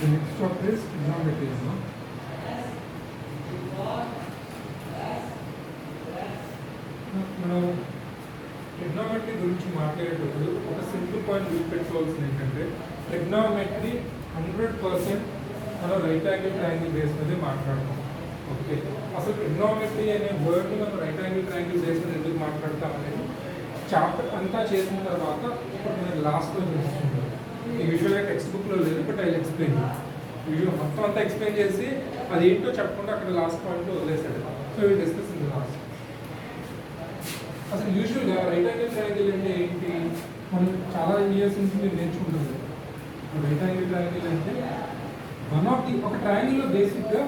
The next chapter is trigonometry. మనం trigonometry గురించి మాట్లాడేటప్పుడు ఒక సింపుల్ పాయింట్ గుర్తుపెట్టుకోవాల్సింది ఏంటంటే ట్రిగ్నోమెట్రీ 100% మనం రైట్ యాంగిల్ ట్రయాంగిల్ బేస్ మీద మాట్లాడతాం. ఓకే, అసలు ట్రిగ్నోమెట్రీ అనే వర్డ్ని మనం రైట్ యాంగిల్ ట్రయాంగిల్ బేస్ మీద ఎందుకు మాట్లాడతాం అనేది చాప్టర్ అంతా చేసిన తర్వాత ఇప్పుడు నేను లాస్ట్లో చూస్తున్నాను. ఈ యూజువల్గా టెక్స్ట్ బుక్లో లేదు, బట్ ఐ ఎక్స్ప్లెయిన్ యూజువల్ మొత్తం అంతా ఎక్స్ప్లెయిన్ చేసి అది ఏంటో చెప్పకుండా అక్కడ లాస్ట్ పాయింట్లో వదిలేసాడు. సో ఇవి డిస్కస్ ఇన్ ది లాస్ట్. అసలు యూజువల్గా రైట్ యాంగిల్ ట్రయాంగిల్ అంటే ఏంటి, మనం చాలా ఇయర్స్ నుంచి మీరు నేర్చుకుంటుంది. రైట్ యాంగిల్ ట్రయాంగిల్ అంటే వన్ ఆఫ్ ది ఒక ట్రయాంగిల్లో బేసిక్గా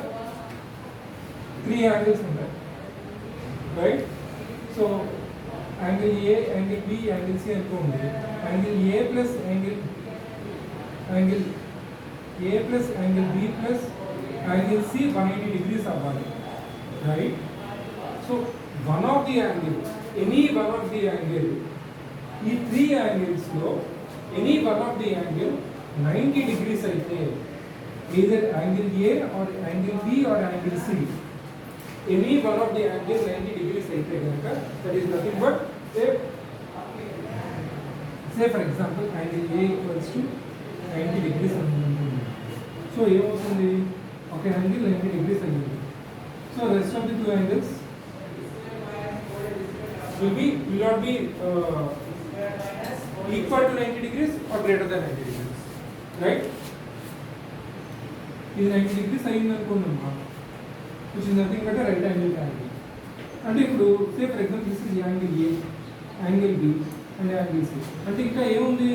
3 యాంగిల్స్ ఉంటాయి, right? So angle A, angle B, angle C అనుకోండి. Angle A plus angle A plus angle B plus angle C 180 degrees అవ్వాలి, right? So one of the angle, any one of the angle, ఈ 3 యాంగిల్స్లో any one of the angle 90 degrees అయితే, either angle A or angle B or angle C, any one of the angle 90 degrees అయితే కనుక that is nothing but say for example angle A equals to 90 degrees అనుకుంటుంది. So ఏమవుతుంది, ఒక angle 90 degrees అయ్యింది. So rest of the 2 angles will not be equal to 90 degrees or greater than 90 degrees, right? ఇది 90 degrees అయింది అనుకున్నాం, which is nothing but a right angle triangle. అంటే ఇప్పుడు say for example this is angle A, angle B and angle C. అంటే ఇంకా ఏముంది,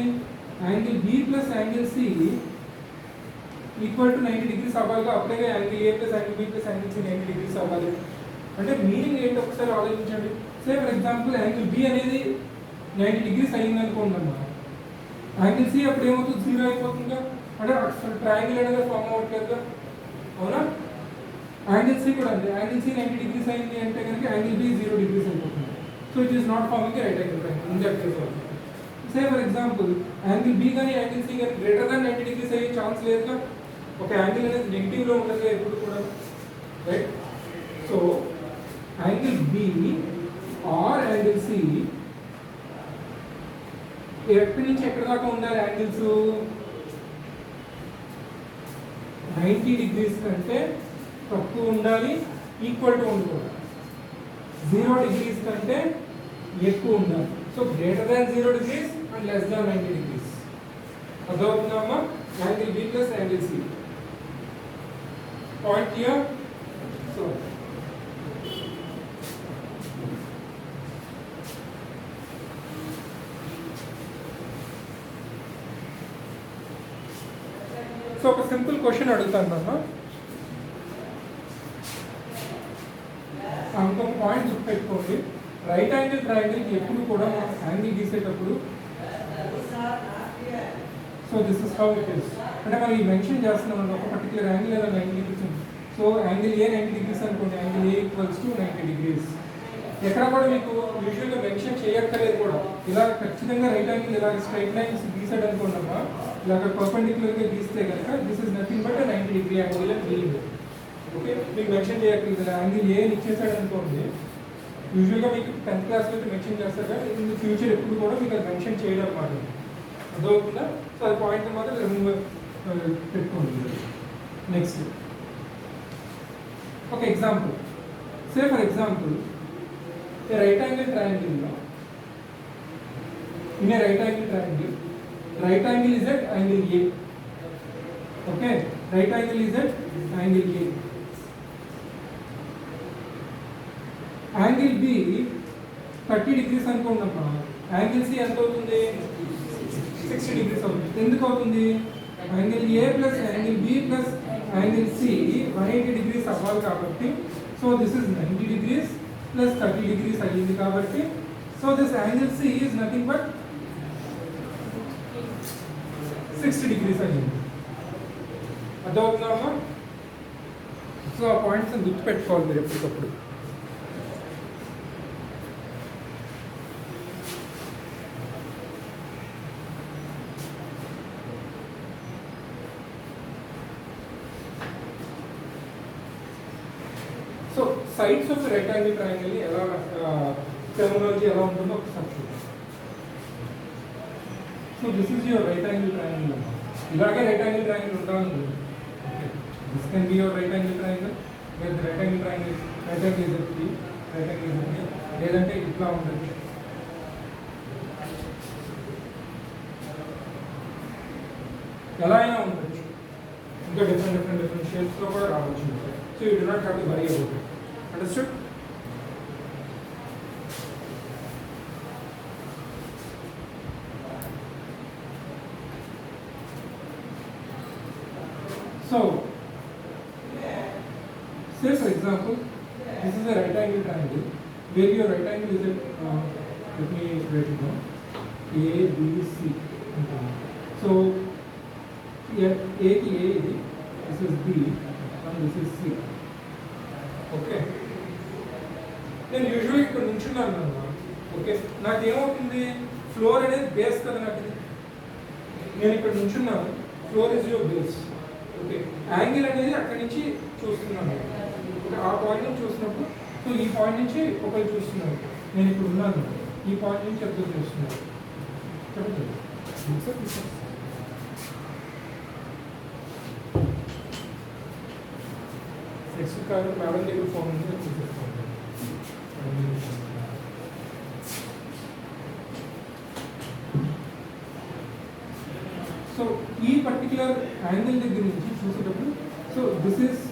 angle B plus angle C equal to 90 degrees అవ్వాలి. అప్పుడే angle A plus angle B plus angle C 90 degrees అవ్వాలి. అంటే meaning ఏంటి ఒకసారి ఆలోచించండి. Say for example angle B అనేది 90 degrees అయింది అనుకోండి అన్నమాట. యాంగిల్ సి అప్పుడు ఏమవుతుంది, 0 అయిపోతుందా? అంటే అసలు ట్రయాంగిల్ అనేది ఫామ్ అవ్వట్లేదుగా, అవునా? యాంగిల్ సి కూడా అంతే, యాంగిల్ సి 90 degrees అయింది అంటే కనుక యాంగిల్ బి 0 degrees అయిపోతుంది. So it is not forming right angle triangle in that case also. Say for example angle B కానీ యాంగిల్ సి కానీ గ్రేటర్ దాన్ 90 degrees అయ్యే ఛాన్స్ లేదుగా. ఒక యాంగిల్ అనేది నెగిటివ్లో ఉండదు ఎప్పుడు కూడా, right? So angle B or angle C ఎక్కడి నుంచి ఎక్కడి దాకా ఉండాలి, యాంగిల్స్ 90 degrees కంటే తక్కువ ఉండాలి, ఈక్వల్ టు ఉండకూడదు. 0 degrees కంటే ఎక్కువ ఉండాలి. So greater than 0 degrees and less than 90 degrees. అర్థమవుతుందమ్మా? Angle B plus angle C point here. So ఒక సింపుల్ క్వశ్చన్ అడుగుతాను అన్న, ఇంకొక పాయింట్ గుర్తుపెట్టుకోండి. రైట్ యాంగిల్ ట్రయాంగిల్ ఎప్పుడు కూడా మనం యాంగిల్ గీసేటప్పుడు so this is how it is. అంటే మనం ఈ మెన్షన్ చేస్తున్నాం ఒక పర్టికులర్ యాంగిల్ లేదా 90 degrees. సో యాంగిల్ ఏ 90 degrees అనుకోండి, angle A equals to 90 degrees. ఎక్కడ కూడా మీకు యూజువల్గా మెన్షన్ చేయక్కర్లేదు కూడా. ఇలా ఖచ్చితంగా రైట్ యాంగిల్ ఇలా స్ట్రైట్ లైన్స్ గీసాడు అనుకోండమ్మా, ఇలాగ పర్పెండిక్యులర్గా గీస్తే కనుక this is nothing but 90 degree angle అని మీనింగ్. ఓకే, మీకు మెన్షన్ చేయక్కర్లేదు. యాంగిల్ ఏ ఇచ్చేసాడు అనుకోండి, యూజువల్గా మీకు 10th క్లాస్లో అయితే మెన్షన్ చేస్తారు కానీ ఇన్ ఫ్యూచర్ ఎప్పుడు కూడా మీకు అది మెన్షన్ చేయడం అన్నమాట. అదవుతుందా? సో అది పాయింట్ మాత్రం రిమూవ్ పెట్టుకోండి. నెక్స్ట్ ఒక example. Say for example a right angle triangle now. In a right angle triangle, right angle is at angle A. Okay, right angle is at angle A. Angle B 30 degrees అనుకున్నప్పుడు angle C ఎంత అవుతుంది, 60 degrees అవుతుంది. ఎందుకు అవుతుంది, angle A plus angle B plus angle C 180 degrees అవ్వాలి కాబట్టి. So this is 90 degrees plus 30 degrees అయ్యింది కాబట్టి. So this angle C is nothing but 60 degrees అయ్యింది. అర్థమవుతుందమ్మా? సో ఆ పాయింట్స్ గుర్తుపెట్టుకోవాలి మీరు ఎప్పటికప్పుడు. సైడ్స్ ఆఫ్ రెక్టాంగిల్ ట్రయాంగిల్ ని ఎలా టెర్మినాలజీ ఎలా ఉంటుందో ఒకసారి చూద్దాం. So this is your right angle triangle అమ్మా. ఇలాగే రైట్ యాంగిల్ ట్రయాంగిల్ ఉండాలి. This can be your right angle triangle, right angle triangle, right angle is F, right angle is F, లేదంటే ఇట్లా ఉంటుంది. ఎలా అయినా ఉండొచ్చు, ఇంకా డిఫరెంట్ షేప్స్లో కూడా రావచ్చు. So you do not have to worry about it. Understood? So, say for example, this is a right angle triangle where your right angle is at, let me write it down, A, B, C. So, here A ki A is, this is B and this is C. Okay. నేను యూజువల్గా ఇక్కడ నుంచున్నాను అన్న. Okay, నాకు ఏమవుతుంది, floor అనేది base కదా నాకు. నేను ఇక్కడ నుంచున్నాను, floor is your base. Okay, angle అనేది అక్కడి నుంచి చూస్తున్నాను. ఓకే, ఆ పాయింట్ నుంచి చూసినప్పుడు, సో ఈ పాయింట్ నుంచి ఒకరు చూస్తున్నాను, నేను ఇప్పుడు ఉన్నాను, ఈ పాయింట్ నుంచి అబ్జర్వ్ చేస్తున్నాను. చెప్పండి. నెక్స్ట్ కాదు మేడం దగ్గర ఫోన్ ఉంది, చూసేసుకోండి. సో ఈ పర్టికులర్ యాంగిల్ దగ్గర నుంచి చూసేటప్పుడు, సో దిస్ ఇస్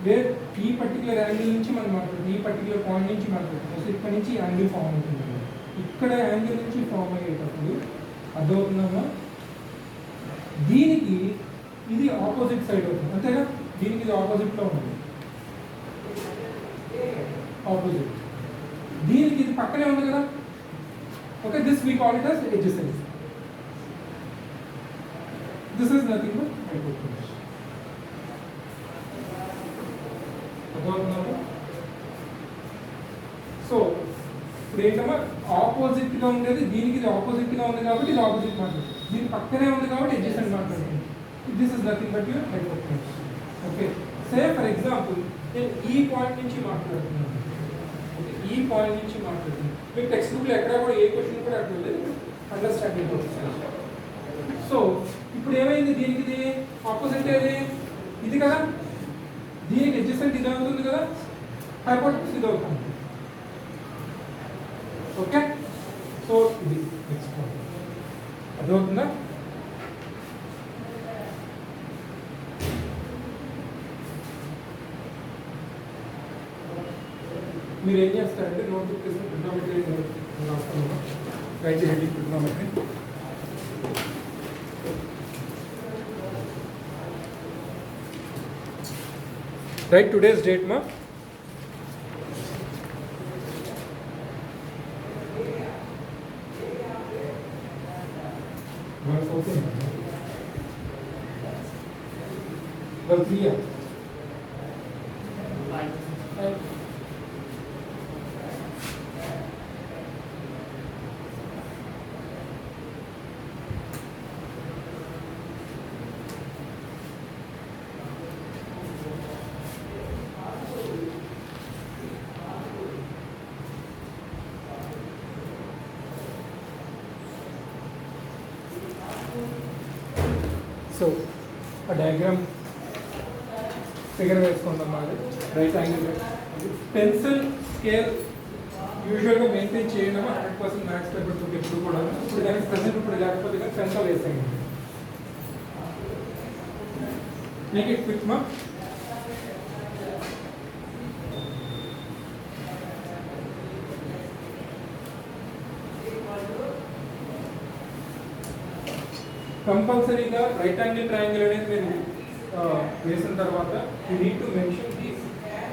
వేర్ ఈ పర్టికులర్ యాంగిల్ నుంచి మనం మాట్లాడుతుంది, ఈ పర్టికులర్ పాయింట్ నుంచి మాట్లాడుతుంది. సో ఇక్కడ నుంచి యాంగిల్ ఫామ్ అవుతుంది. ఇక్కడ యాంగిల్ నుంచి ఫామ్ అయ్యేటప్పుడు అర్థమవుతుందమ్మా, దీనికి ఇది ఆపోజిట్ సైడ్ అవుతుంది, అంతేగా? దీనికి ఇది ఆపోజిట్లో ఉంది, ఆపోజిట్. దీనికి ఇది పక్కనే ఉంది కదా. Okay, this we call it as adjacent. This is nothing but hypotenuse. So ఇప్పుడు ఏంటమ్మా, ఆపోజిట్ గా ఉండేది దీనికి ఇది ఆపోజిట్ గా ఉంది కాబట్టి ఇది ఆపోజిట్ మాట్లాడుతుంది, దీని పక్కనే ఉంది కాబట్టి adjacent మాట్లాడుతుంది. This is nothing but your hypotenuse. Okay, say for example నేను ఈ పాయింట్ నుంచి మాట్లాడుతున్నాను. ఓకే, ఈ పాయింట్ నుంచి మాట్లాడుతున్నాను. మీకు టెక్స్ట్ బుక్లో ఎక్కడ కూడా ఏ క్వశ్చన్ కూడా అట్లా లేదు, అండర్స్టాండింగ్ క్వశ్చన్. సో ఇప్పుడు ఏమైంది, దీనికి ఇది ఆపోజిట్ ఏది, ఇది కదా, దీనికి అడ్జసెంట్ ఇది అవుతుంది కదా, హైపోటెన్యూస్ ఇది అవుతుంది. ఓకే, సో ఇది నెక్స్ట్ పాయింట్ అర్థమవుతుందా? మీరు ఏం చేస్తారంటే నోట్బుక్ తీసుకుని ట్రిగ్నోమెట్రీ రాస్తాను, రైట్ చేయండి trigonometry. Write today's date, ma. Well, 3 years. So ఆ డయాగ్రామ్ ఫిగర్ వేసుకుందాం. మాది రైట్ యాంగిల్ పెన్సిల్ స్కేల్ యూజువల్గా మెయింటైన్ చేయడం 100% మ్యాథ్స్ పేపర్ బుక్ ఎప్పుడు కూడా. ఇప్పుడు దానికి ప్రజెంట్ ఇప్పుడు లేకపోతే కానీ పెన్సిల్ వేసేయండి. మేక్ ఇట్ క్విక్ మా. కంపల్సరీగా రైట్ యాంగిల్ ట్రయాంగిల్ అనేది మీరు వేసిన తర్వాత you need to mention the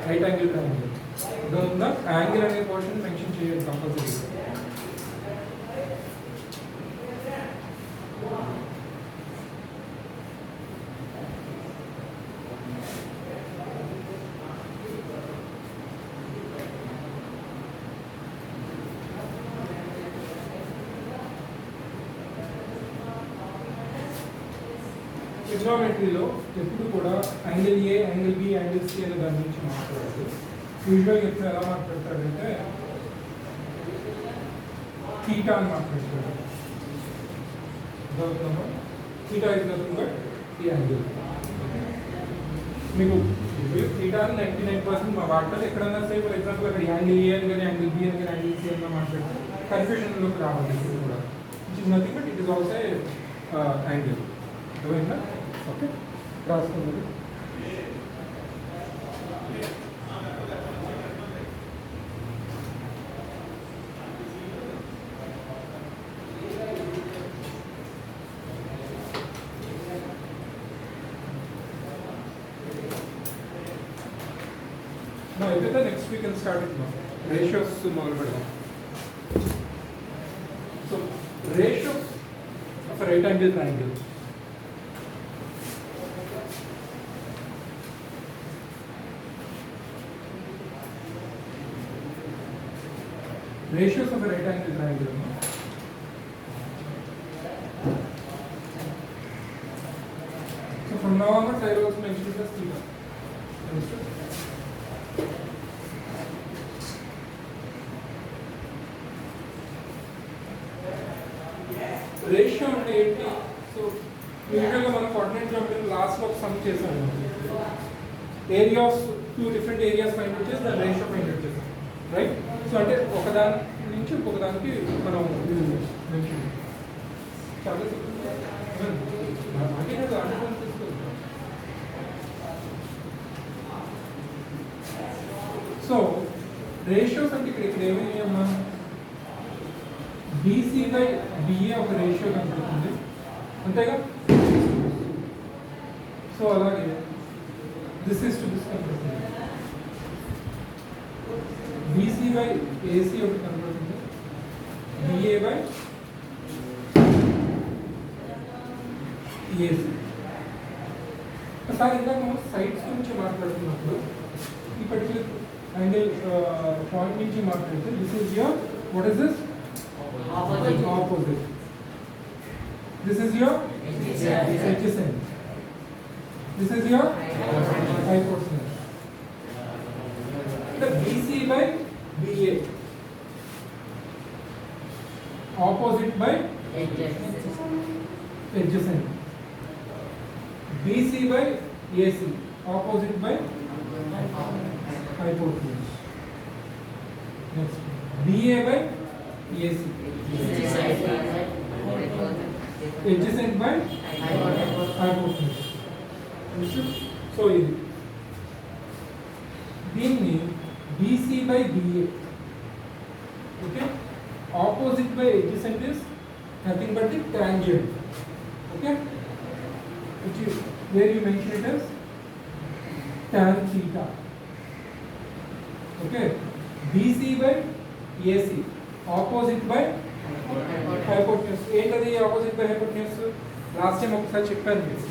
right angle triangle. అర్థమవుతుందా? యాంగిల్ అనే పోర్షన్ మెన్షన్ చేయాలి కంపల్సరీ. ట్రిగ్నోమెట్రీలో ఎప్పుడు కూడా angle A, angle B, angle C అనే దాని గురించి మాట్లాడాలి. యూజువల్గా చెప్తే ఎలా మాట్లాడతాడంటే థీటా అని మాట్లాడతాడు. థీటా ఇస్ నథింగ్ బట్ ఈ యాంగిల్. మీకు థీటా 99% మా వాడతారు. ఎక్కడన్నా సే ఫర్ ఎగ్జాంపుల్ అక్కడ యాంగిల్ ఏ అని కానీ యాంగిల్ బి అని కానీ యాంగిల్ సి అని మాట్లాడితే కన్ఫ్యూషన్లోకి రావాలి కూడా. Which is nothing but it is also angle. అర్థమైందా? ఓకే, రాసుకుంటుంది. అయితే నెక్స్ట్ వీక్ స్టార్ట్ అవుతున్నాం. రేషియోస్ మొదలు పెడదాం. So ratios of right angle triangle. Ratios of a right angle triangle. So from now onwards, I will also mention it as theta. Understood? Ratio అంటే ఏంటి? So యూజువల్గా మనం coordinate geometry లాస్ట్లో ఒక some చేసాము. Areas two different areas find out చేసి దాని ratio find out చేసాం, రైట్? సో అంటే ఒకదాని నుంచి ఇంకొక దానికి మనం చాలా సో రేషియోస్ అంటే ఇక్కడ ఏమేమమ్మా బీసీ బై బిఏ ఒక రేషియో కనపడుతుంది అంతేగా. సో అలాగే దిస్ ఈస్ టు దిస్ కనపడుతుంది. బీసీ బై ఏసీ ఒకటి కనపడుతుంది. BA by AC. ఒకసారి ఇందాక మనం సైడ్స్ గురించి మాట్లాడుతున్నప్పుడు ఈ పర్టికులర్ యాంగిల్ పాయింట్ నుంచి మాట్లాడితే this is your what is this opposite. This is your adjacent. This is your hypotenuse. The BC by BA opposite by adjacent. BC by AC opposite by hypotenuse. Next BA by AC adjacent by hypotenuse. So ఇది దీన్ని BC by BA. Okay, opposite by adjacent is nothing but the tangent. Okay, which is where you mention it as tan theta. Okay, BC by AC opposite by hypotenuse. ఏంటది opposite by hypotenuse? Last time ఒకసారి చెప్పాను మీకు.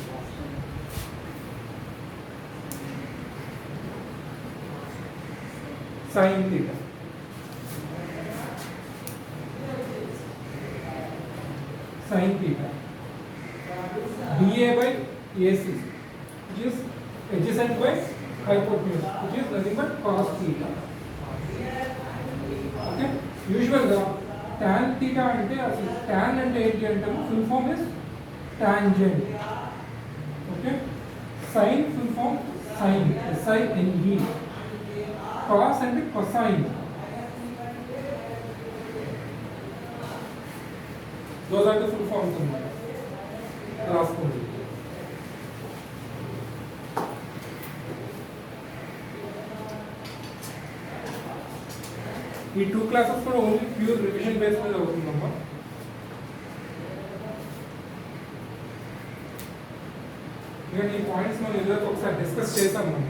sin theta. sin theta. BA by AC, which is adjacent by hypotenuse, which is nothing but cos theta. Okay, యూజువల్గా tan theta అంటే అసలు tan అంటే ఏంటి అంటే full form is tangent. Okay, sin full form sin, SINE. cos అంటే cosine. those are the full forms అన్నమాట. రాసుకోండి. ఈ 2 క్లాసెస్ కూడా ఓన్లీ ప్యూర్ రివిజన్ బేస్ మీద అవుతుందమ్మా. ఇక ఈ పాయింట్స్ మనం ఇదివరకు ఒకసారి డిస్కస్ చేసాం మనం.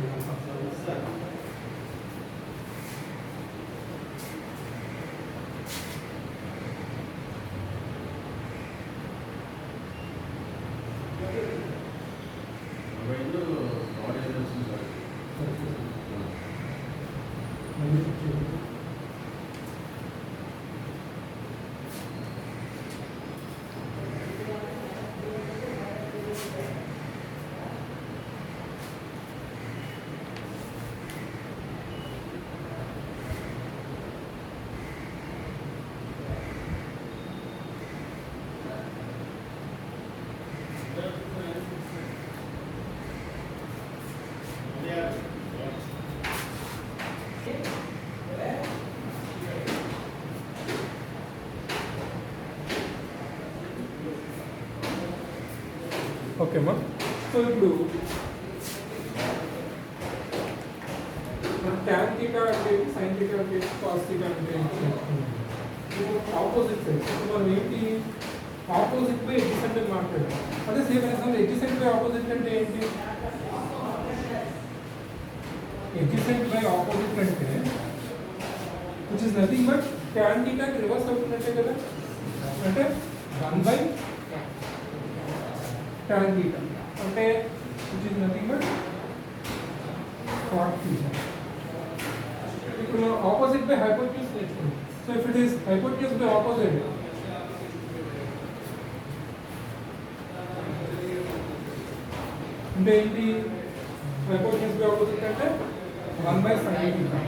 ఓకేమా. సో ఇప్పుడు ట్యాన్ థీటా అంటే సైన్ థీటా అంటే కాస్ థీటా అంటే ఆపోజిట్ సైడ్. మనం ఏంటి ఆపోజిట్ బై ఎడ్జసెంట్ అని మాట్లాడాం. అదే same example adjacent by opposite అంటే ఏంటి? ఎడ్జసెంట్ బై ఆపోజిట్ అంటే which is nothing but tan థీటాకి రివర్స్ అవుతున్నట్టే కదా. అంటే 1 బై tan theta అంటే which is nothing but cot theta. ఇప్పుడు opposite by hypotenuse నేర్చుకుందాం. So if it is hypotenuse by opposite అంటే ఏంటి? hypotenuse by opposite అంటే 1 by sin theta.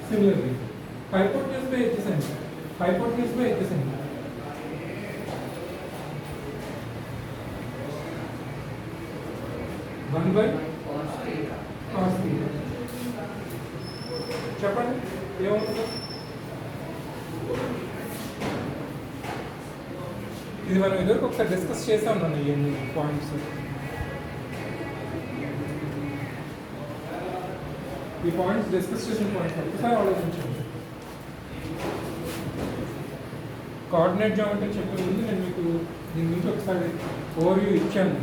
Similarly hypotenuse by adjacent, hypotenuse by adjacent 1 by cos theta. చెప్పండి ఏమవుతుందో. ఇది మనం ఇదివరకు ఒకసారి డిస్కస్ చేసాం అన్న ఈ పాయింట్స్. ఈ పాయింట్స్ డిస్కస్ చేసిన పాయింట్స్ ఒకసారి ఆలోచించండి. కోఆర్డినేట్ జామెట్రీ చెప్పే ముందు నేను మీకు దీని గురించి ఒకసారి ఓవర్వ్యూ ఇచ్చాను.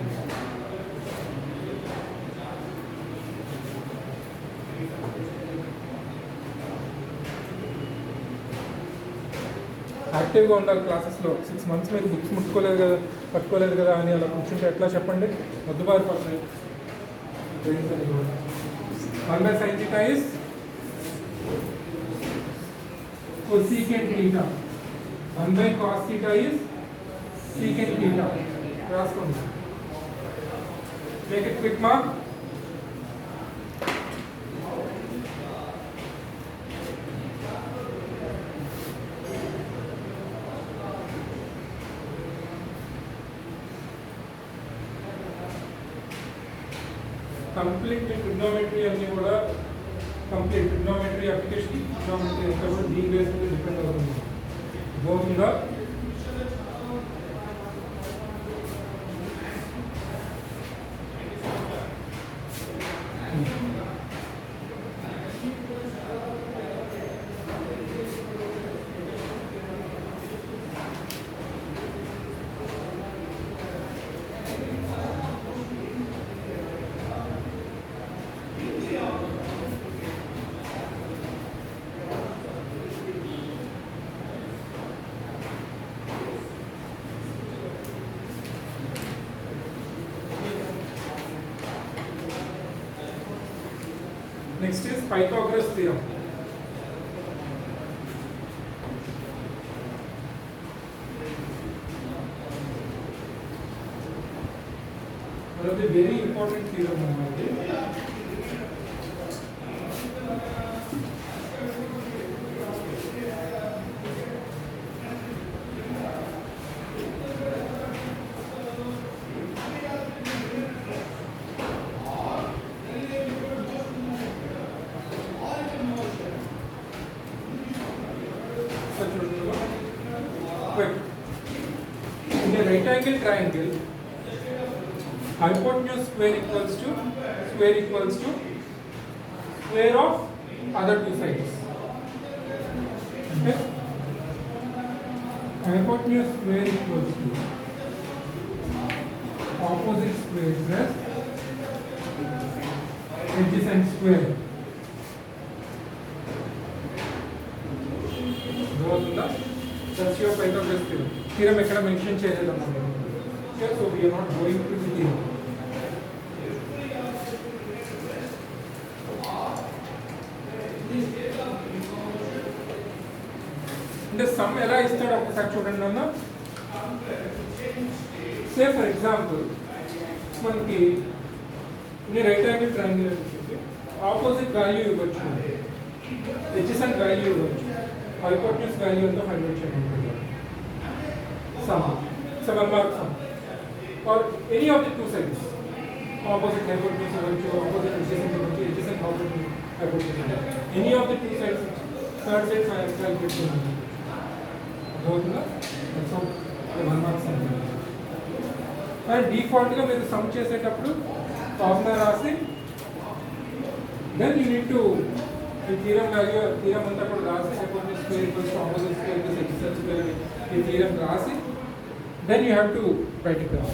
యాక్టివ్గా ఉండాలి క్లాసెస్లో. 6 months మీరు బుక్స్ ముట్టుకోలేదు కదా, పట్టుకోలేదు కదా అని అలా కూర్చుంటే ఎట్లా చెప్పండి? మొద్దుబారి పడుతుంది. 1 by sin theta is cosecant theta. 1 by cos theta is secant theta. రాసుకోండి. Make it quick mark. Complete trigonometry అన్ని కూడా కంప్లీట్ ట్రిగ్నోమెట్రీ అప్లికేషన్ ట్రిగ్నోమెట్రీ అంతా కూడా దీని బేస్ మీద డిపెండ్ అవుతుంది. Govinda next is Pythagoras theorem. One of the very important theorem in a right angle triangle, hypotenuse square equals to square of other two sides. Okay, hypotenuse square equals to opposite square plus adjacent square. That's your Pythagoras theorem. Theorem ekkada mention cheyaledu. Okay, so we are not going to the theorem. అంటే some ఎలా ఇస్తాడో ఒకసారి చూడండి అన్న. సే for example మనకి right angle triangle అని opposite value ఇవ్వచ్చు, adjacent value ఇవ్వచ్చు, hypotenuse value of the hydrogen sum, 7 mark sum, or any of the two sides, opposite hypotenuse opposite adjacent hypotenuse, any of the two sides, third side calculation. అర్థమవుతుందా? So 1 marks ఉంటుంది. And డిఫాల్ట్గా మీరు sum చేసేటప్పుడు formula రాసి then you need to ఈ theorem value theorem అంతా కూడా రాసి hypotenuse square equals to opposite square plus X square అని ఈ థీరం రాసి then you have to write it down.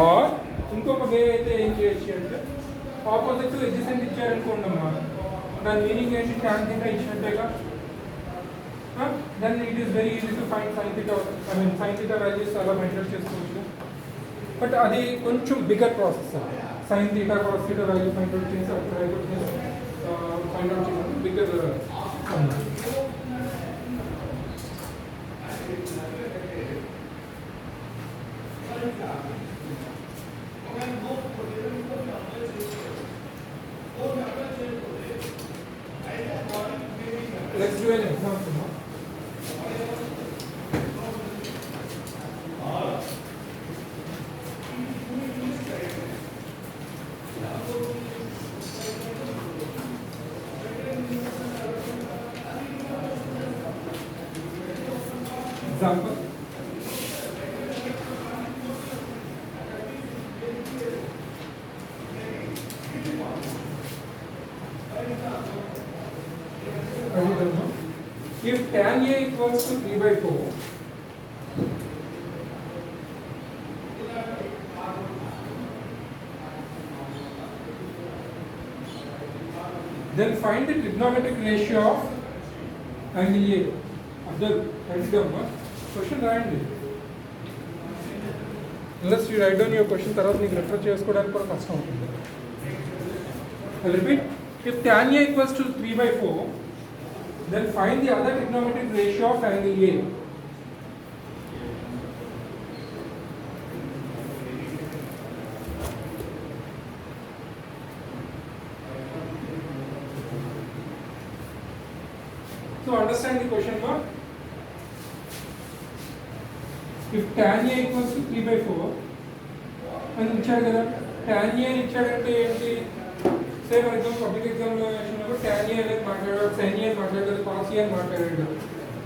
Or ఇంకొక వే అయితే ఏం చేయొచ్చు అంటే ఆపోజిట్ ఎడ్జసెంట్ ఇచ్చారనుకోండమ్మా, దాని మీనింగ్ ఏంటి? tan theta ఇచ్చినట్టేగా. Then it is very easy to find sin theta, I mean sin theta values అలా మెయింటైన్ చేసుకోవచ్చు. బట్ అది కొంచెం bigger process. sin theta cos theta value find out చేసి అక్కడ ఫైండ్ అవుట్ చేసి bigger. Let's do an example now. Example. If tan A equals to 3/4, then find the trigonometric ratio of angle A. Abdul, question రాయండి. Unless you write down your question, తర్వాత నీకు refer చేసుకోవడానికి కూడా కష్టం అవుతుంది. I'll repeat. If tan A equals to 3/4, then find the other trigonometric ratio of angle A. So understand the question mark. If tan A equals to 3/4, and ఇచ్చాడు కదా, tan A ఇచ్చాడంటే ఏంటి? సే ఫర్ ఎగ్జాంపుల్ పబ్లిక్ ఎగ్జామినేషన్ లో tan A అనేది మాట్లాడాడు, sin A మాట్లాడాడు, cos A అని మాట్లాడాడు.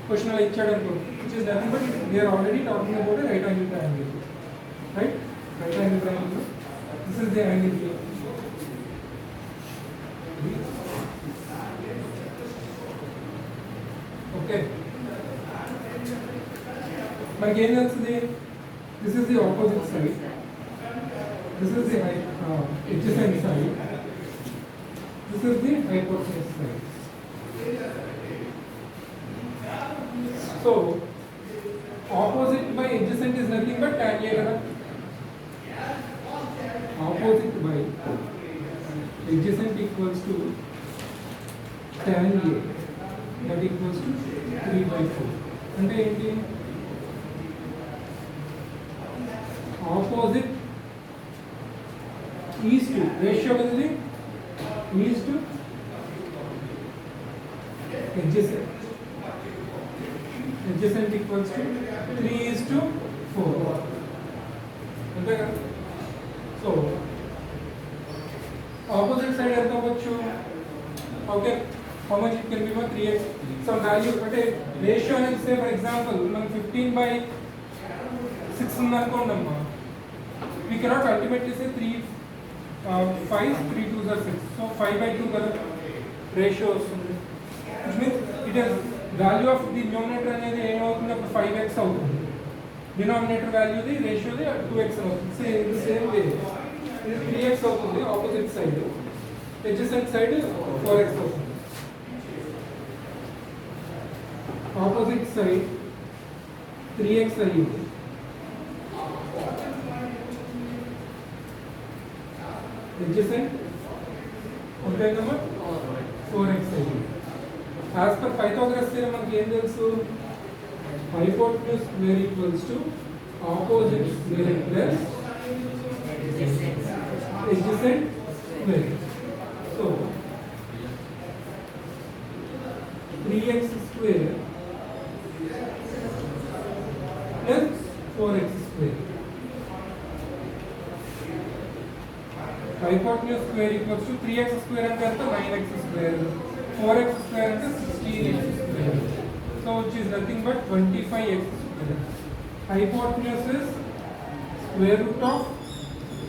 క్వశ్చన్ అలా ఇచ్చాడు అనుకో, which is nothing but we are already talking about a right angle triangle. Right? Right angle triangle. This is the angle here. Okay. మనకి ఏం తెలుస్తుంది? This is the opposite side. This is the adjacent side. This is the hypotenuse side. So opposite by adjacent is nothing but tan A kada. Opposite by adjacent equals to tan A, that equals to 3/4. అంటే ఏంటి? Opposite is to ratio అనేది is to adjacent. Adjacent equals to 3:4. అంతే కదా? So opposite side ఎంత అవ్వచ్చు? Okay, how much it can be? 3x. some value అంటే ratio అనేది సే for example మనం 15/6 ఉందనుకోండమ్మా, we cannot ultimately say 3 5 3 2s are 6, so 5/2 కదా ratio వస్తుంది. which means it is value of the numerator అనేది ఏమవుతుంది? అప్పుడు 5x అవుతుంది. డినామినేటర్ వాల్యూది రేషియోది 2x అవుతుంది. సేమ్ వే ఇది 3x అవుతుంది opposite side, adjacent side 4x అవుతుంది. ఆపోజిట్ సైడ్ 3x అయ్యింది, adjacent ఒకటే నెంబర్ 4x అయ్యింది. యాజ్ పర్ పైథాగరస్ థియరం మనకి ఏం తెలుసు? Hypotenuse square equals to opposite square plus adjacent square. So 3x square plus 4x square. hypotenuse square equals to 3x square అంటే ఎంత? 9x square. 4x square అంటే 16x square. so which is nothing but 25x square. Hypotenuse is square root of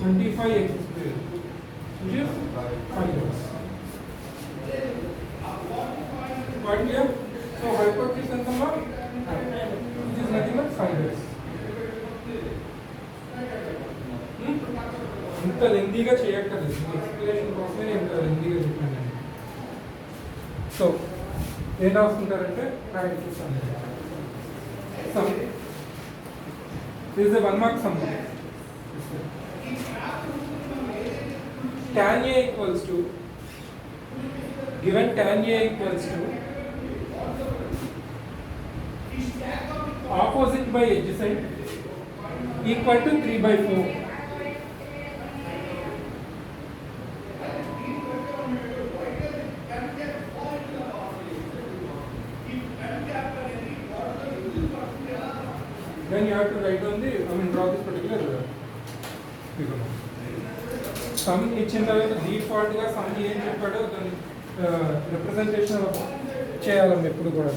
25x square, which is 5x. What here? So hypotenuse and number, which is nothing but 5x. ఇంత లెందీగా చేయక్కర్లేదు, explanation కోసమే ఇంత లెందీగా చెప్పాను. So ఏం రాసుకుంటారంటే practice అనేది some is a 1 mark some. tan a equals to, given tan a equals to opposite by adjacent equal to 3/4. Then you have to write on the, draw this particular figure. Sum ఇచ్చిన తర్వాత default గా some ఏం చెప్పాడో దాని representation చేయాలి ఎప్పుడు కూడా.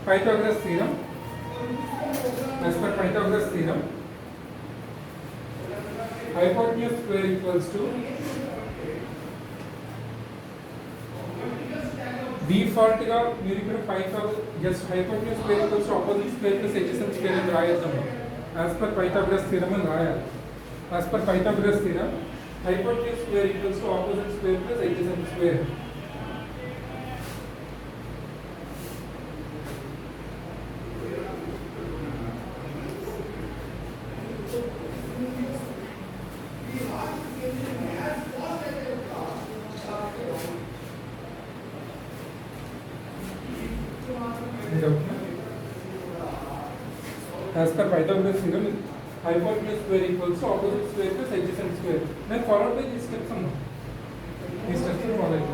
Pythagoras theorem. As per Pythagoras theorem, hypotenuse square equals to default గా మీరు ఇక్కడ just hypotenuse square equals to opposite square plus adjacent square అని రాయొద్దాం. As per Pythagoras theorem అని రాయాలి. As per Pythagoras theorem, hypotenuse square equals to opposite square plus adjacent square. As per Pythagoras theorem, hypotenuse square equals to opposite square plus adjacent square. Then followed by these steps. These steps are followed.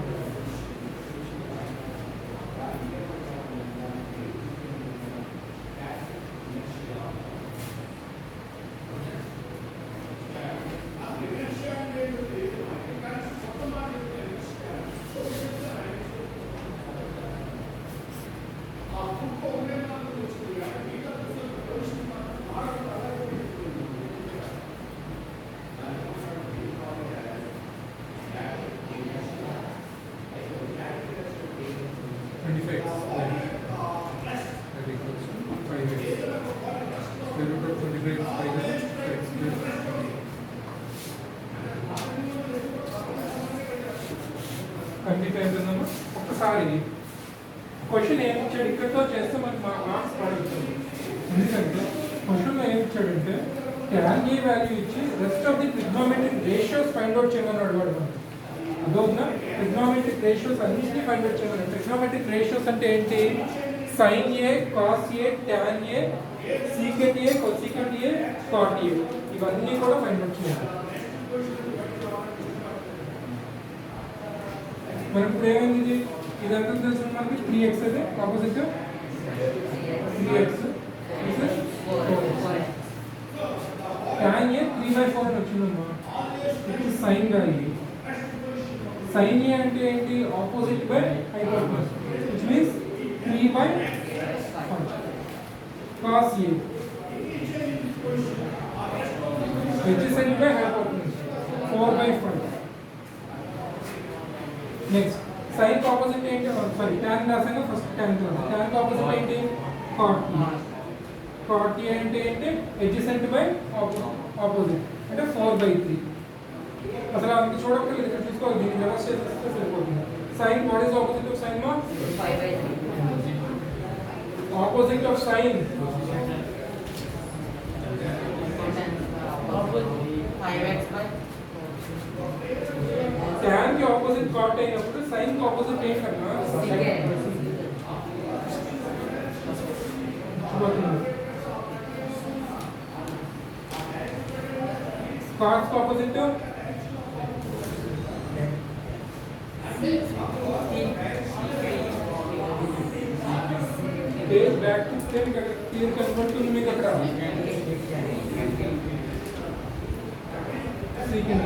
ఒకసారి question ఏమి ఇచ్చాడు, ఇక్కడతో చేస్తే మనకి marks పడుతుంది. ఎందుకంటే క్వశ్చన్లో ఏమి ఇచ్చాడంటే tan a వాల్యూ ఇచ్చి rest of the trigonometric ratios find out చేయమని అడగడం. అదొకనా ట్రిగ్నోమెట్రిక్ రేషియోస్ అన్నిటినీ ఫైండ్ అవుట్ చేయమని. ట్రిగ్నోమెట్రిక్ రేషియోస్ అంటే ఏంటి? sin a, cos a, tan a, secant a, cosecant a, cot a, ఇవన్నీ కూడా ఫైండ్ అవుట్ చేయాలి. మనకు ఇప్పుడు ఏమైంది, ఇదంతా తెలుసు మనకి 3x అయితే ఆపోజిట్ 3x tan a 3/4 అని వచ్చిందమ్మా. ఇప్పుడు sin గా ఇది sin a అంటే ఏంటి? Opposite by hypotenuse, which means 3/5. cos a adjacent by hypotenuse 4/5. Next sin opposite ఏంటి? సారీ tan రాసాక ఫస్ట్ tan tan ఆపోజిట్ ఏంటి? cot a. cot a అంటే ఏంటి? adjacent by opposite అంటే 4/3. అసలు అంత చూడక్కర్లేదు, ఇక్కడ చూసుకోవాలి, దీన్ని రివర్స్ చేస్తే సరిపోతుంది. sin what is opposite of sin? 5/3. opposite of sine. 5x by tan की opposite cot అయినప్పుడు sin की opposite ఏంటన్నా cos की opposite base back to same clear కనబడుతుంది మీకు అక్కడ secant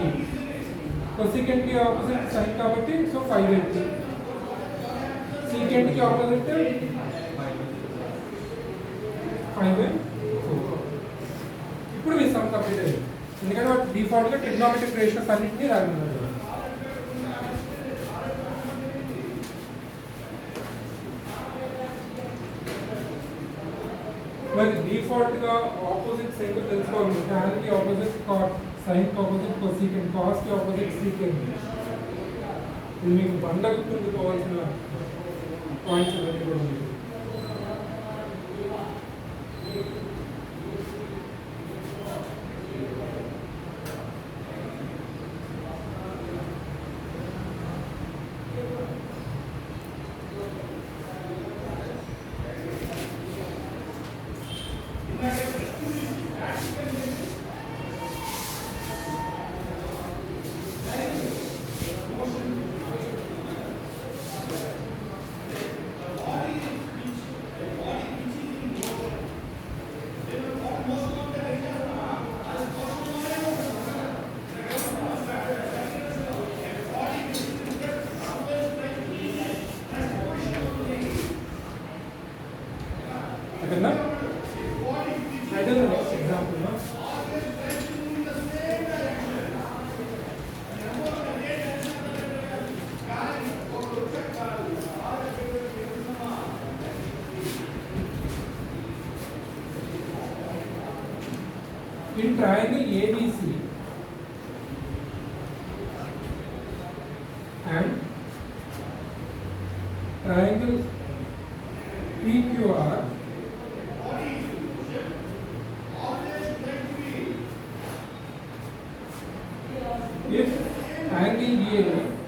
cosecant की opposite sin కాబట్టి సో 5x secant की opposite 5/4 ఇప్పుడు మీ సమ్ కంప్లీట్ అయ్యింది ఎందుకంటే డిఫాల్ట్ గా ట్రిగ్నోమెట్రిక్ రేషియోస్ అన్నిటిని రాయమన్నారు మరి డిఫాల్ట్ గా ఆపోజిట్ సైడ్ తెలుసుకోవాలి tan కి ఆపోజిట్ cot sin కి ఆపోజిట్ cosecant cos కి ఆపోజిట్ secant ఇది మీకు బండ గుర్తుంచుకోవాల్సిన పాయింట్స్ అన్నీ కూడా ఉన్నాయి ఓకేనా అయితే next example in triangle ABC and triangle PQR if angle A